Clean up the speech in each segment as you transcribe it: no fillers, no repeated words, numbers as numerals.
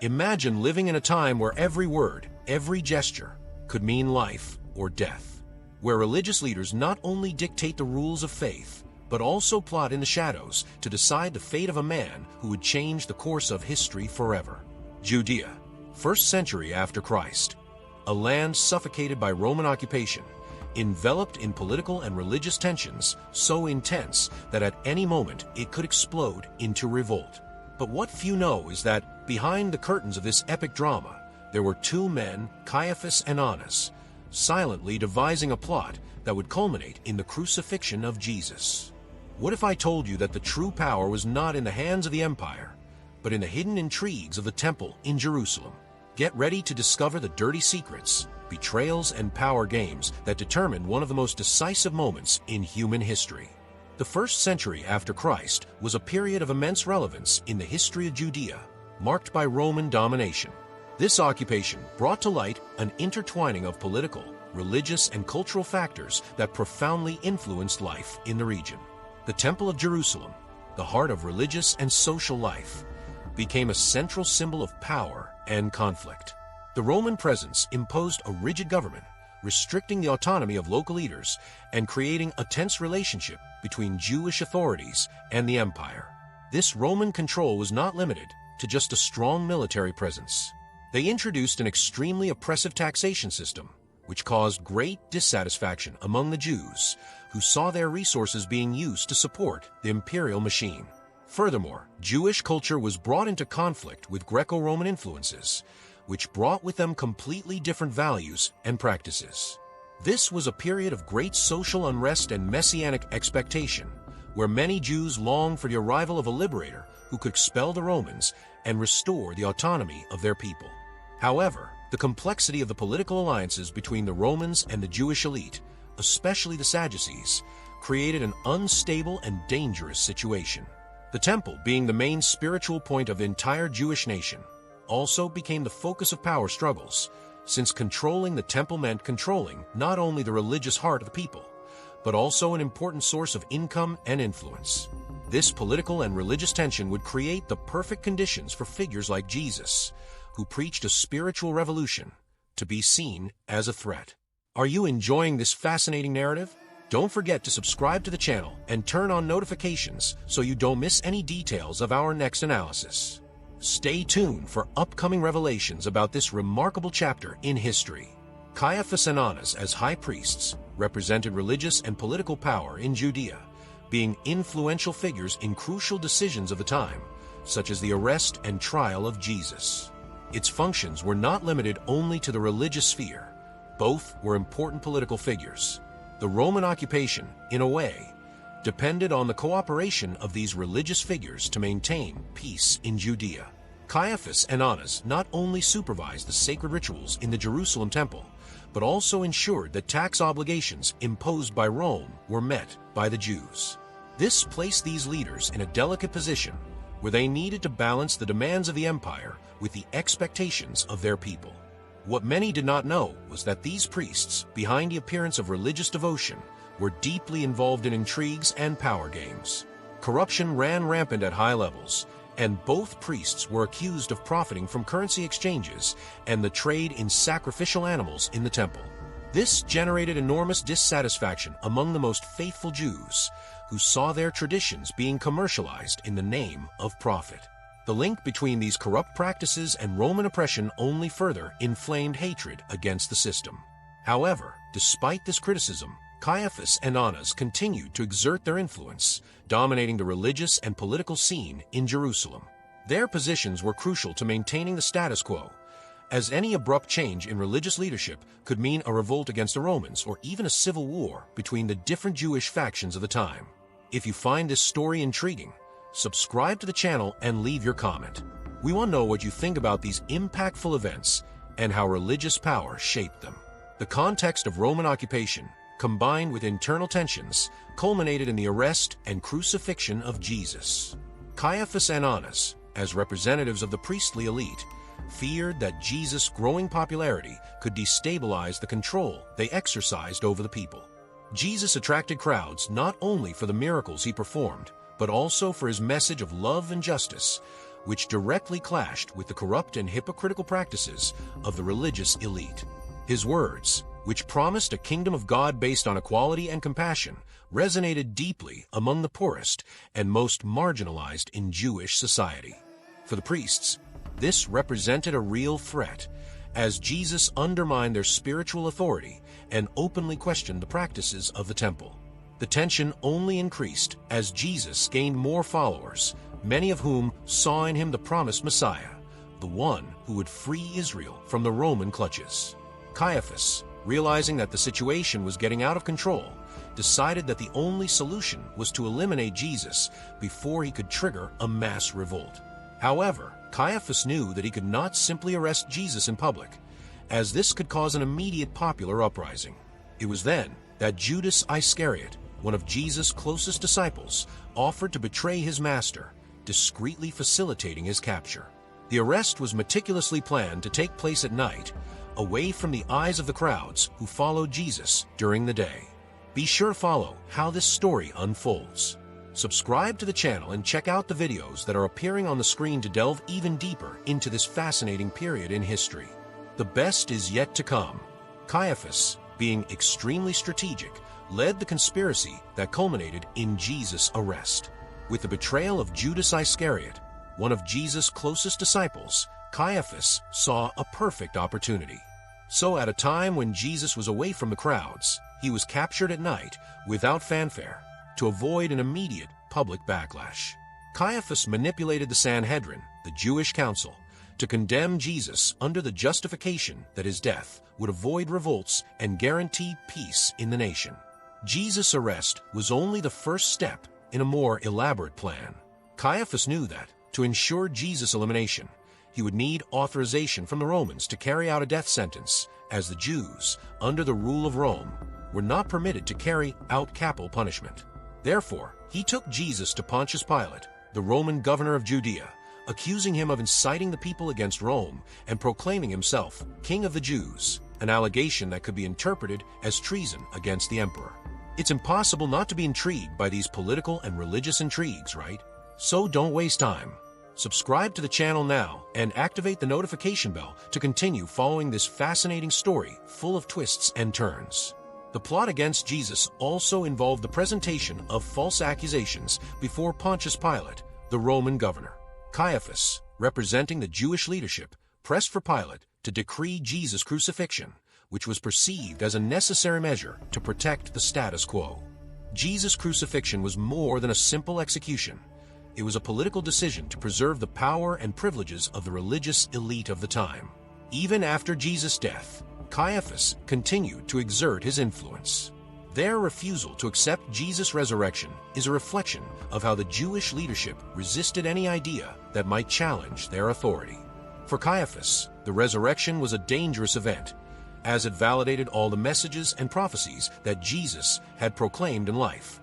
Imagine living in a time where every word, every gesture, could mean life or death, where religious leaders not only dictate the rules of faith, but also plot in the shadows to decide the fate of a man who would change the course of history forever. Judea, 1st century after Christ, a land suffocated by Roman occupation, enveloped in political and religious tensions so intense that at any moment it could explode into revolt. But what few know is that behind the curtains of this epic drama, there were two men, Caiaphas and Annas, silently devising a plot that would culminate in the crucifixion of Jesus. What if I told you that the true power was not in the hands of the empire, but in the hidden intrigues of the temple in Jerusalem? Get ready to discover the dirty secrets, betrayals, and power games that determined one of the most decisive moments in human history. The 1st century after Christ was a period of immense relevance in the history of Judea, marked by Roman domination. This occupation brought to light an intertwining of political, religious, and cultural factors that profoundly influenced life in the region. The Temple of Jerusalem, the heart of religious and social life, became a central symbol of power and conflict. The Roman presence imposed a rigid government, restricting the autonomy of local leaders and creating a tense relationship between Jewish authorities and the empire. This Roman control was not limited to just a strong military presence. They introduced an extremely oppressive taxation system, which caused great dissatisfaction among the Jews, who saw their resources being used to support the imperial machine. Furthermore, Jewish culture was brought into conflict with Greco-Roman influences, which brought with them completely different values and practices. This was a period of great social unrest and messianic expectation, where many Jews longed for the arrival of a liberator who could expel the Romans and restore the autonomy of their people. However, the complexity of the political alliances between the Romans and the Jewish elite, especially the Sadducees, created an unstable and dangerous situation. The temple, being the main spiritual point of the entire Jewish nation, also became the focus of power struggles, since controlling the temple meant controlling not only the religious heart of the people, but also an important source of income and influence. This political and religious tension would create the perfect conditions for figures like Jesus, who preached a spiritual revolution, to be seen as a threat. Are you enjoying this fascinating narrative? Don't forget to subscribe to the channel and turn on notifications so you don't miss any details of our next analysis. Stay tuned for upcoming revelations about this remarkable chapter in history. Caiaphas and Annas, as high priests, represented religious and political power in Judea, being influential figures in crucial decisions of the time, such as the arrest and trial of Jesus. Its functions were not limited only to the religious sphere. Both were important political figures. The Roman occupation, in a way, depended on the cooperation of these religious figures to maintain peace in Judea. Caiaphas and Annas not only supervised the sacred rituals in the Jerusalem temple, but also ensured that tax obligations imposed by Rome were met by the Jews. This placed these leaders in a delicate position where they needed to balance the demands of the empire with the expectations of their people. What many did not know was that these priests, behind the appearance of religious devotion, were deeply involved in intrigues and power games. Corruption ran rampant at high levels, and both priests were accused of profiting from currency exchanges and the trade in sacrificial animals in the temple. This generated enormous dissatisfaction among the most faithful Jews, who saw their traditions being commercialized in the name of profit. The link between these corrupt practices and Roman oppression only further inflamed hatred against the system. However, despite this criticism, Caiaphas and Annas continued to exert their influence, dominating the religious and political scene in Jerusalem. Their positions were crucial to maintaining the status quo, as any abrupt change in religious leadership could mean a revolt against the Romans or even a civil war between the different Jewish factions of the time. If you find this story intriguing, subscribe to the channel and leave your comment. We want to know what you think about these impactful events and how religious power shaped them. The context of Roman occupation, combined with internal tensions, culminated in the arrest and crucifixion of Jesus. Caiaphas and Annas, as representatives of the priestly elite, feared that Jesus' growing popularity could destabilize the control they exercised over the people. Jesus attracted crowds not only for the miracles he performed, but also for his message of love and justice, which directly clashed with the corrupt and hypocritical practices of the religious elite. His words, which promised a kingdom of God based on equality and compassion, resonated deeply among the poorest and most marginalized in Jewish society. For the priests, this represented a real threat, as Jesus undermined their spiritual authority and openly questioned the practices of the temple. The tension only increased as Jesus gained more followers, many of whom saw in him the promised Messiah, the one who would free Israel from the Roman clutches. Caiaphas, realizing that the situation was getting out of control, decided that the only solution was to eliminate Jesus before he could trigger a mass revolt. However, Caiaphas knew that he could not simply arrest Jesus in public, as this could cause an immediate popular uprising. It was then that Judas Iscariot, one of Jesus' closest disciples, offered to betray his master, discreetly facilitating his capture. The arrest was meticulously planned to take place at night, away from the eyes of the crowds who followed Jesus during the day. Be sure to follow how this story unfolds. Subscribe to the channel and check out the videos that are appearing on the screen to delve even deeper into this fascinating period in history. The best is yet to come. Caiaphas, being extremely strategic, led the conspiracy that culminated in Jesus' arrest. With the betrayal of Judas Iscariot, one of Jesus' closest disciples, Caiaphas saw a perfect opportunity. So at a time when Jesus was away from the crowds, he was captured at night without fanfare to avoid an immediate public backlash. Caiaphas manipulated the Sanhedrin, the Jewish council, to condemn Jesus under the justification that his death would avoid revolts and guarantee peace in the nation. Jesus' arrest was only the first step in a more elaborate plan. Caiaphas knew that, to ensure Jesus' elimination, he would need authorization from the Romans to carry out a death sentence, as the Jews, under the rule of Rome, were not permitted to carry out capital punishment. Therefore, he took Jesus to Pontius Pilate, the Roman governor of Judea, accusing him of inciting the people against Rome and proclaiming himself king of the Jews, an allegation that could be interpreted as treason against the emperor. It's impossible not to be intrigued by these political and religious intrigues, right? So don't waste time. Subscribe to the channel now and activate the notification bell to continue following this fascinating story full of twists and turns. The plot against Jesus also involved the presentation of false accusations before Pontius Pilate, the Roman governor. Caiaphas, representing the Jewish leadership, pressed for Pilate to decree Jesus' crucifixion, which was perceived as a necessary measure to protect the status quo. Jesus' crucifixion was more than a simple execution. It was a political decision to preserve the power and privileges of the religious elite of the time. Even after Jesus' death, Caiaphas continued to exert his influence. Their refusal to accept Jesus' resurrection is a reflection of how the Jewish leadership resisted any idea that might challenge their authority. For Caiaphas, the resurrection was a dangerous event, as it validated all the messages and prophecies that Jesus had proclaimed in life,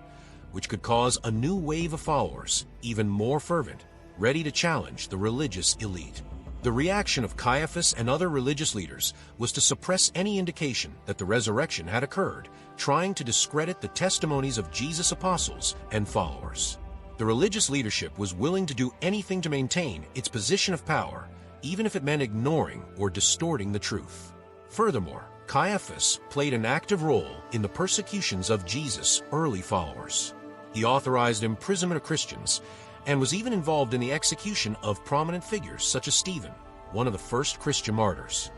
which could cause a new wave of followers, even more fervent, ready to challenge the religious elite. The reaction of Caiaphas and other religious leaders was to suppress any indication that the resurrection had occurred, trying to discredit the testimonies of Jesus' apostles and followers. The religious leadership was willing to do anything to maintain its position of power, even if it meant ignoring or distorting the truth. Furthermore, Caiaphas played an active role in the persecutions of Jesus' early followers. He authorized imprisonment of Christians and was even involved in the execution of prominent figures such as Stephen, one of the first Christian martyrs.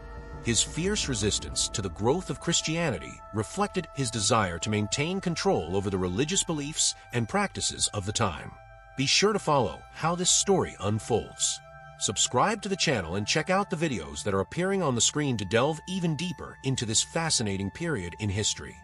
His fierce resistance to the growth of Christianity reflected his desire to maintain control over the religious beliefs and practices of the time. Be sure to follow how this story unfolds. Subscribe to the channel and check out the videos that are appearing on the screen to delve even deeper into this fascinating period in history.